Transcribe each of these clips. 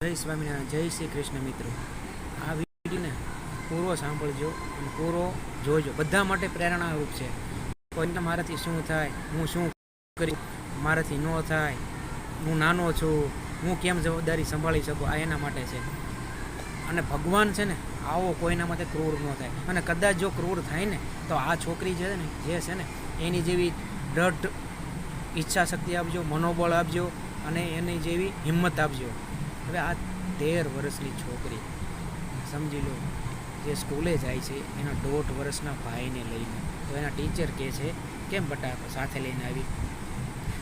જય સ્વામિનારાયણ, જય શ્રી કૃષ્ણ. મિત્રો, આ વિડીયોને પૂરો સાંભળજો અને પૂરો જોજો. બધા માટે પ્રેરણારૂપ છે. કોઈને મારાથી શું થાય, હું શું કરી, મારાથી ન થાય, હું નાનો છું, હું કેમ જવાબદારી સંભાળી શકું, આ એના માટે છે. અને ભગવાન છે ને, આવો કોઈના માટે ક્રૂર ન થાય. અને કદાચ જો ક્રૂર થાય ને, તો આ છોકરી છે ને એની જેવી દ્રઢ ઈચ્છા શક્તિ આપજો, મનોબળ આપજો અને એની જેવી હિંમત આપજો. હવે આ 13 વર્ષની છોકરી સમજી લો, જે સ્કૂલે જાય છે એના 1.5 વર્ષના ભાઈને લઈને, તો એના ટીચર કહે છે કેમ બટા સાથે લઈને આવી,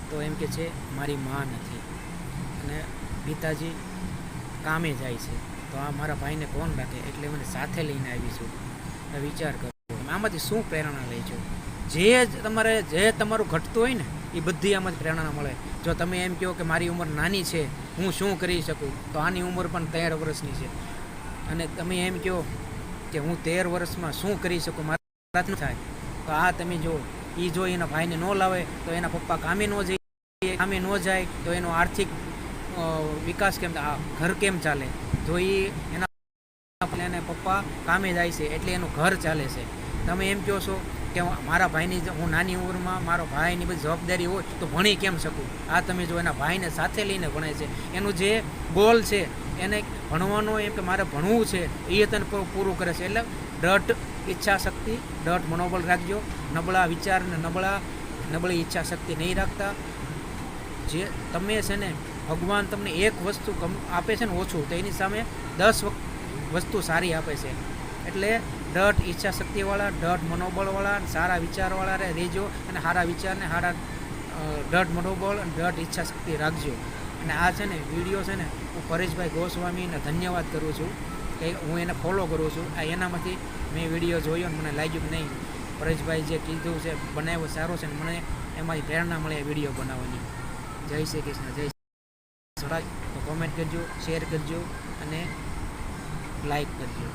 તો એમ કે છે મારી માં નથી અને પિતાજી કામે જાય છે, તો આ મારા ભાઈને કોણ રાખે, એટલે મને સાથે લઈને આવી છું. વિચાર કરો, આમાંથી શું પ્રેરણા લે છો? જે તમારું ઘટતું હોય ને, એ બધી આમાંથી પ્રેરણા મળે. જો તમે એમ કહો કે મારી ઉંમર નાની છે, હું શું કરી શકું, તો આની ઉંમર પણ 13 વર્ષની છે. અને તમે એમ કહો કે હું 13 વર્ષમાં શું કરી શકું, મારાથી ન થાય, તો આ તમે જો એના ભાઈને ન લાવે તો એના પપ્પા કામે ન જાય તો એનો આર્થિક વિકાસ કેમ, ઘર કેમ ચાલે? જો એના પપ્પા કામે જાય છે એટલે એનું ઘર ચાલે છે. તમે એમ કહો છો કે મારા ભાઈની, હું નાની ઉંમરમાં મારો ભાઈની બધી જવાબદારી હોય તો ભણી કેમ શકું? આ તમે જો એના ભાઈને સાથે લઈને ભણે છે, એનું જે ગોલ છે એને ભણવાનો, એમ કે મારે ભણવું છે, એ તને પૂરું કરે છે. એટલે દ્રઢ ઈચ્છા શક્તિ, દ્રઢ મનોબળ રાખજો. નબળા વિચાર ને નબળી ઈચ્છા શક્તિ નહીં રાખતા. જે તમે છે ને, ભગવાન તમને એક વસ્તુ આપે છે ને ઓછું, તો એની સામે 10 વસ્તુ સારી આપે છે. એટલે દ્રઢ ઈચ્છા શક્તિવાળા, દ્રઢ મનોબળવાળા, સારા વિચારવાળા રહેજો. અને સારા વિચારને સારા દ્રઢ મનોબળ અને દ્રઢ ઈચ્છા શક્તિ રાખજો. અને આ છે ને વિડીયો છે ને, હું પરેશભાઈ ગોસ્વામીને ધન્યવાદ કરું છું કે હું એને ફોલો કરું છું. આ એનામાંથી મેં વિડીયો જોયો અને મને લાગ્યું કે નહીં, પરેશભાઈ જે કીધું છે બનાવ્યો સારો છે, ને મને એમાંથી પ્રેરણા મળે વિડીયો બનાવવાની. જય શ્રી કૃષ્ણ. જય શ્રી કૃષ્ણ. તો કોમેન્ટ કરજો, શેર કરજો અને લાઈક કરજો.